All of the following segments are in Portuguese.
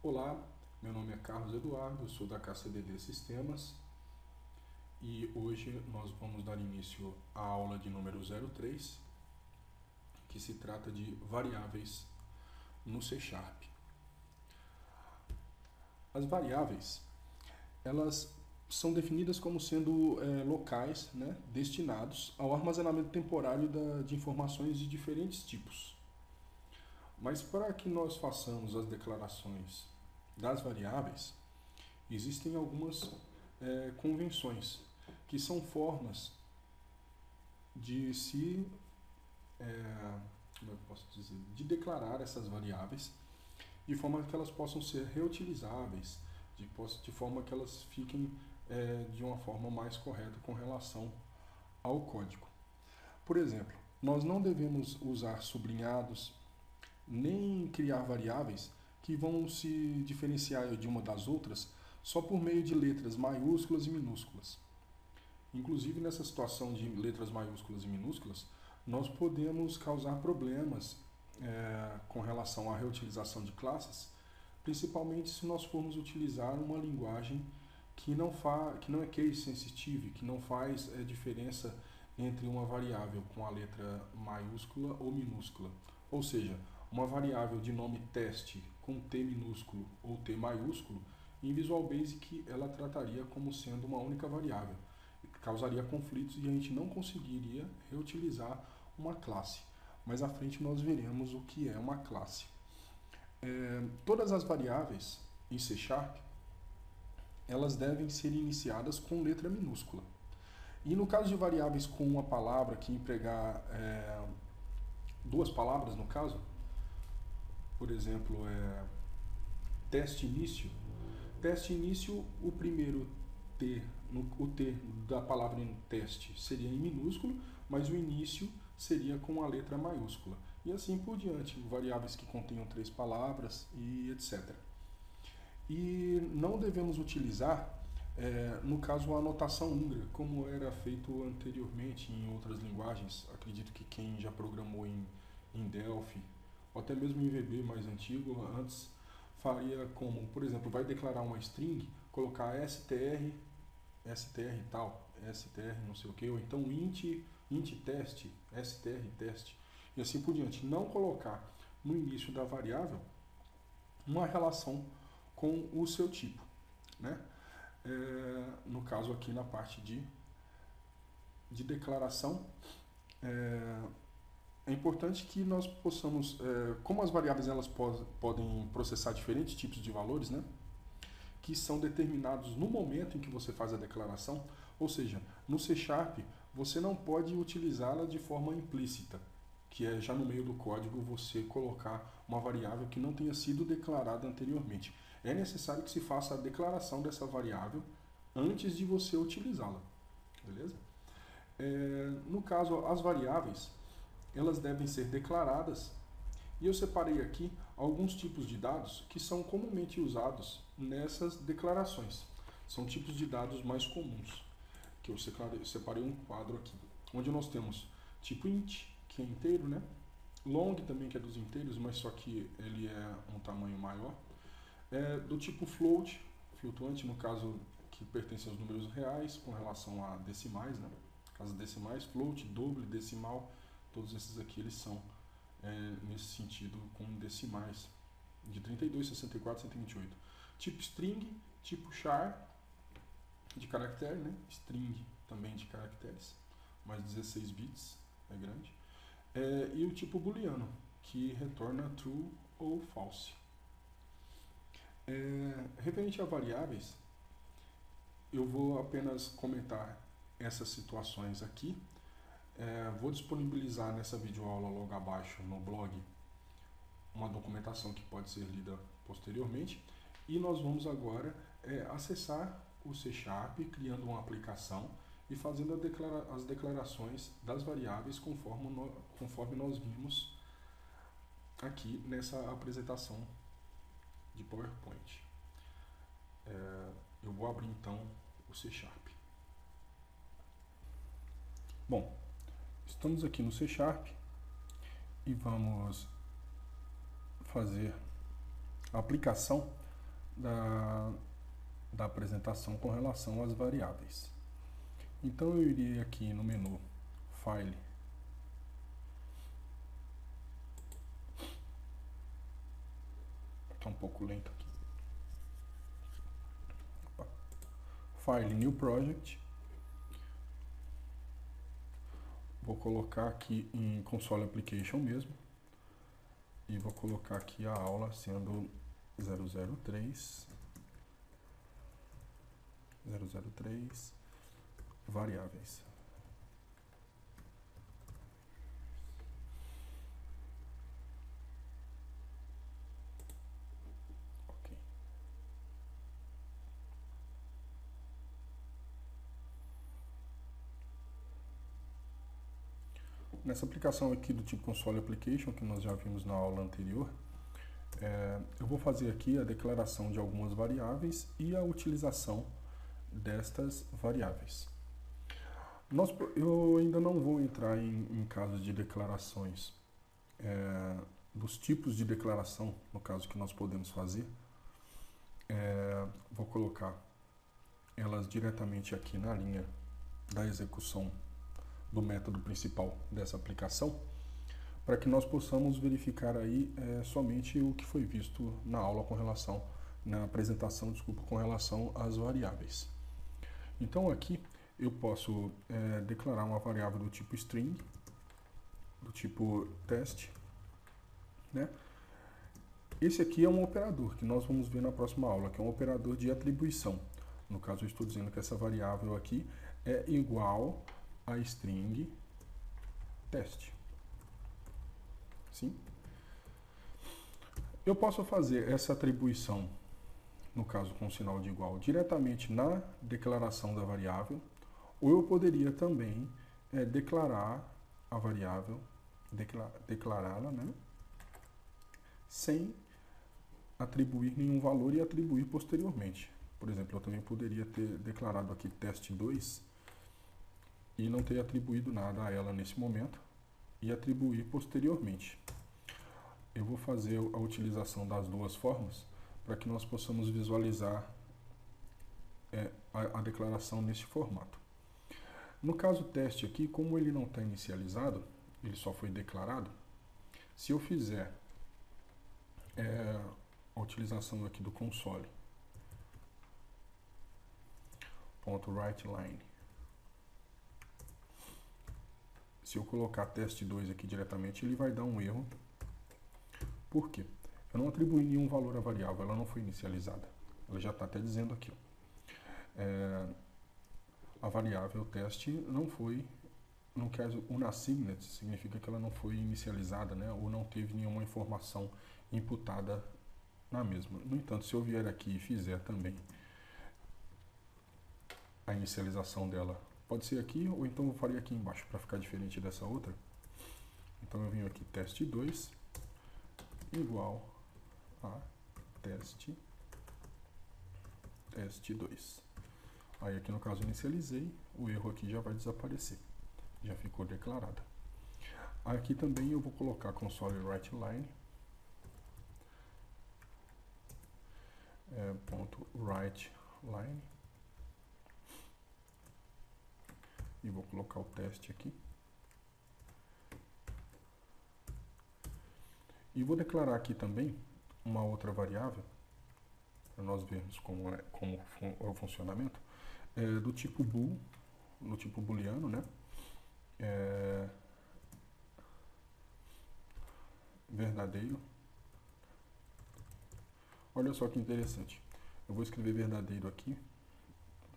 Olá, meu nome é Carlos Eduardo, sou da KCDD Sistemas e hoje nós vamos dar início à aula de número 03, que se trata de variáveis no C#. As variáveis, elas são definidas como sendo locais, né, destinados ao armazenamento temporário de informações de diferentes tipos. Mas para que nós façamos as declarações das variáveis, existem algumas convenções, que são formas de se, como eu posso dizer, de declarar essas variáveis, de forma que elas possam ser reutilizáveis, de forma que elas fiquem de uma forma mais correta com relação ao código. Por exemplo, nós não devemos usar sublinhados, nem criar variáveis que vão se diferenciar de uma das outras só por meio de letras maiúsculas e minúsculas. Inclusive, nessa situação de letras maiúsculas e minúsculas, nós podemos causar problemas com relação à reutilização de classes, principalmente se nós formos utilizar uma linguagem que não é case sensitive, que não faz diferença entre uma variável com a letra maiúscula ou minúscula. Ou seja, uma variável de nome teste com T minúsculo ou T maiúsculo, em Visual Basic ela trataria como sendo uma única variável. Causaria conflitos e a gente não conseguiria reutilizar uma classe. Mais à frente nós veremos o que é uma classe. Todas as variáveis em C#, elas devem ser iniciadas com letra minúscula. E no caso de variáveis com uma palavra que empregar duas palavras, no caso, por exemplo, teste início, o primeiro T, o T da palavra teste seria em minúsculo, mas o início seria com a letra maiúscula. E assim por diante, variáveis que contenham 3 palavras e etc. E não devemos utilizar, no caso, a anotação húngara, como era feito anteriormente em outras linguagens. Acredito que quem já programou em Delphi, ou até mesmo em VB mais antigo, antes faria como, por exemplo, vai declarar uma string, colocar str tal, str não sei o que, ou então int test, str test, e assim por diante. Não colocar no início da variável uma relação com o seu tipo, né? No caso aqui na parte de declaração, é importante que nós possamos, como as variáveis elas podem processar diferentes tipos de valores, né, que são determinados no momento em que você faz a declaração, ou seja, no C# você não pode utilizá-la de forma implícita, que é já no meio do código você colocar uma variável que não tenha sido declarada anteriormente. É necessário que se faça a declaração dessa variável antes de você utilizá-la, beleza? No caso, as variáveis, elas devem ser declaradas, e eu separei aqui alguns tipos de dados que são comumente usados nessas declarações. São tipos de dados mais comuns, que eu separei um quadro aqui, onde nós temos tipo int, que é inteiro, né? Long também, que é dos inteiros, mas só que ele é um tamanho maior. Do tipo float, flutuante, no caso que pertence aos números reais, com relação a decimais, né? As decimais, float, double, decimal, todos esses aqui eles são, nesse sentido, com decimais de 32, 64, 128. Tipo string, tipo char, de caractere, né? String também de caracteres, mais 16 bits, é grande. E o tipo booleano, que retorna true ou false. Referente a variáveis, eu vou apenas comentar essas situações aqui. Vou disponibilizar nessa videoaula logo abaixo no blog uma documentação que pode ser lida posteriormente. E nós vamos agora acessar o C#, criando uma aplicação e fazendo as declarações das variáveis conforme nós vimos aqui nessa apresentação de PowerPoint. Eu vou abrir então o C#. Bom, estamos aqui no C# e vamos fazer a aplicação da apresentação com relação às variáveis. Então eu iria aqui no menu File, está um pouco lento aqui, File, New Project, vou colocar aqui em Console Application mesmo, e vou colocar aqui a aula sendo 003 variáveis. Ok. Nessa aplicação aqui do tipo Console Application, que nós já vimos na aula anterior, eu vou fazer aqui a declaração de algumas variáveis e a utilização destas variáveis. Eu ainda não vou entrar em casos de declarações, dos tipos de declaração, no caso que nós podemos fazer. Vou colocar elas diretamente aqui na linha da execução do método principal dessa aplicação, para que nós possamos verificar aí somente o que foi visto na aula na apresentação, com relação às variáveis. Então aqui eu posso declarar uma variável do tipo string, do tipo test, né? Esse aqui é um operador que nós vamos ver na próxima aula, que é um operador de atribuição. No caso eu estou dizendo que essa variável aqui é igual a string test. Sim? Eu posso fazer essa atribuição, no caso com sinal de igual, diretamente na declaração da variável, ou eu poderia também declarar a variável, declará-la, né, sem atribuir nenhum valor e atribuir posteriormente. Por exemplo, eu também poderia ter declarado aqui test2 e não ter atribuído nada a ela nesse momento e atribuir posteriormente. Eu vou fazer a utilização das duas formas para que nós possamos visualizar a declaração nesse formato. No caso teste aqui, como ele não está inicializado, ele só foi declarado, se eu fizer a utilização aqui do console .writeLine, se eu colocar teste2 aqui diretamente, ele vai dar um erro. Por quê? Eu não atribuí nenhum valor à variável, ela não foi inicializada. Ela já está até dizendo aqui. A variável teste não foi, no caso, unassigned, significa que ela não foi inicializada, né, ou não teve nenhuma informação imputada na mesma. No entanto, se eu vier aqui e fizer também a inicialização dela, pode ser aqui, ou então eu faria aqui embaixo, para ficar diferente dessa outra. Então eu venho aqui, teste2, igual a teste2. Aí aqui no caso inicializei, o erro aqui já vai desaparecer, já ficou declarada. Aqui também eu vou colocar console writeLine, .writeLine, e vou colocar o teste aqui. E vou declarar aqui também uma outra variável, para nós vermos como é o funcionamento, do tipo bool, no tipo booleano, né? Verdadeiro. Olha só que interessante. Eu vou escrever verdadeiro aqui,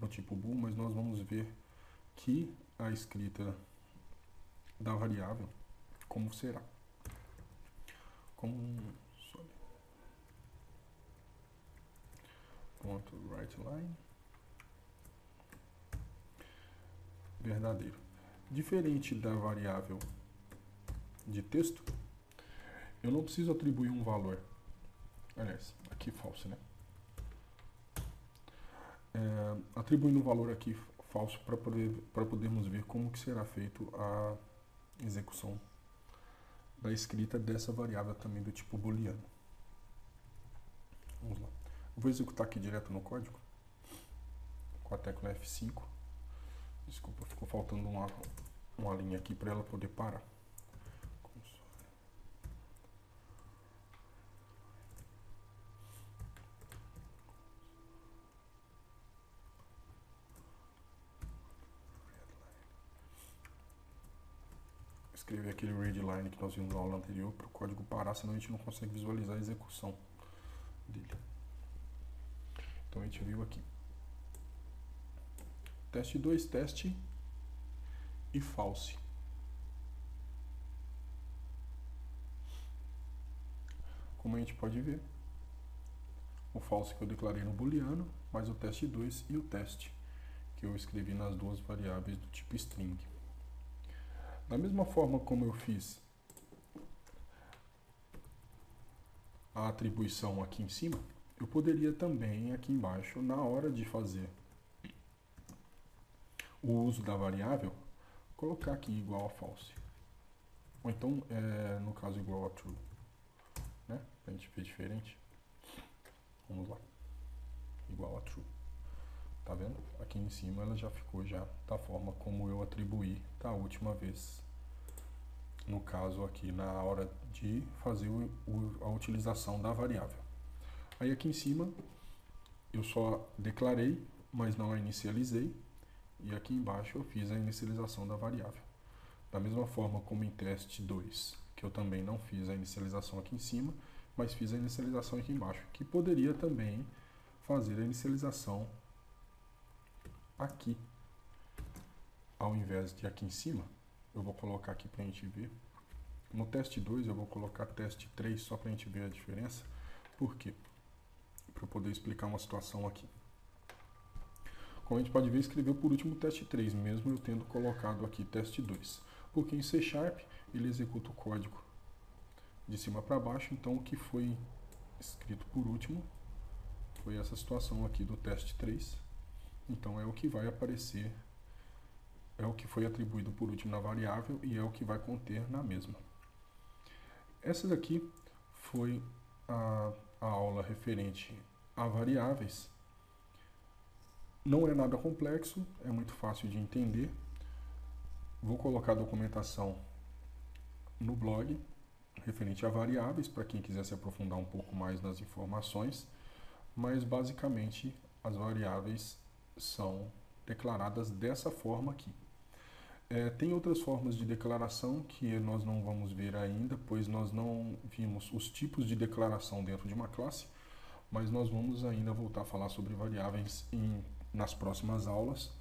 no tipo bool, mas nós vamos ver que a escrita da variável, como será. .writeLine verdadeiro. Diferente da variável de texto, eu não preciso atribuir um valor. Aliás, aqui falso, né? Atribuindo um valor aqui falso para podermos ver como que será feito a execução da escrita dessa variável também do tipo booleano. Vamos lá. Vou executar aqui direto no código, com a tecla F5. Desculpa, ficou faltando uma linha aqui para ela poder parar. Escrever aquele readline que nós vimos na aula anterior para o código parar, senão a gente não consegue visualizar a execução dele. Então a gente viu aqui. Teste 2, teste e false. Como a gente pode ver, o false que eu declarei no booleano, mais o teste 2 e o teste que eu escrevi nas duas variáveis do tipo string. Da mesma forma como eu fiz a atribuição aqui em cima, eu poderia também aqui embaixo, na hora de fazer o uso da variável, colocar aqui igual a false. Ou então, no caso, igual a true. Né? Pra gente ver diferente. Vamos lá. Igual a true. Tá vendo? Aqui em cima ela já ficou já da forma como eu atribuí da última vez. No caso aqui, na hora de fazer a utilização da variável. Aí aqui em cima eu só declarei, mas não a inicializei. E aqui embaixo eu fiz a inicialização da variável. Da mesma forma como em teste 2, que eu também não fiz a inicialização aqui em cima, mas fiz a inicialização aqui embaixo, que poderia também fazer a inicialização aqui. Ao invés de aqui em cima, eu vou colocar aqui para a gente ver. No teste 2 eu vou colocar teste 3 só para a gente ver a diferença. Por quê? Para eu poder explicar uma situação aqui. Como a gente pode ver, escreveu por último o teste 3, mesmo eu tendo colocado aqui teste 2. Porque em C# ele executa o código de cima para baixo, então o que foi escrito por último foi essa situação aqui do teste 3. Então é o que vai aparecer, é o que foi atribuído por último na variável e é o que vai conter na mesma. Essa daqui foi a aula referente a variáveis. Não é nada complexo, é muito fácil de entender. Vou colocar a documentação no blog referente a variáveis, para quem quiser se aprofundar um pouco mais nas informações, mas basicamente as variáveis são declaradas dessa forma aqui. Tem outras formas de declaração que nós não vamos ver ainda, pois nós não vimos os tipos de declaração dentro de uma classe, mas nós vamos ainda voltar a falar sobre variáveis nas próximas aulas,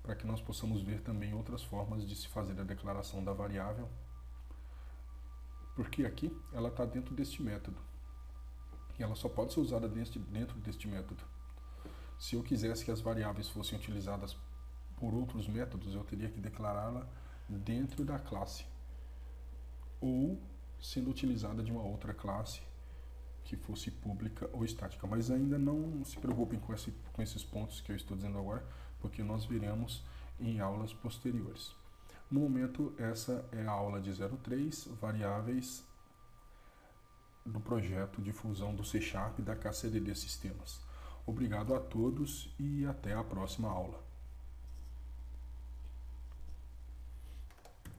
para que nós possamos ver também outras formas de se fazer a declaração da variável, porque aqui ela está dentro deste método, e ela só pode ser usada dentro deste método. Se eu quisesse que as variáveis fossem utilizadas por outros métodos, eu teria que declará-la dentro da classe, ou sendo utilizada de uma outra classe que fosse pública ou estática. Mas ainda não se preocupem com esses pontos que eu estou dizendo agora, porque nós veremos em aulas posteriores. No momento, essa é a aula de 03, variáveis do projeto de fusão do C# da KCDD Sistemas. Obrigado a todos e até a próxima aula.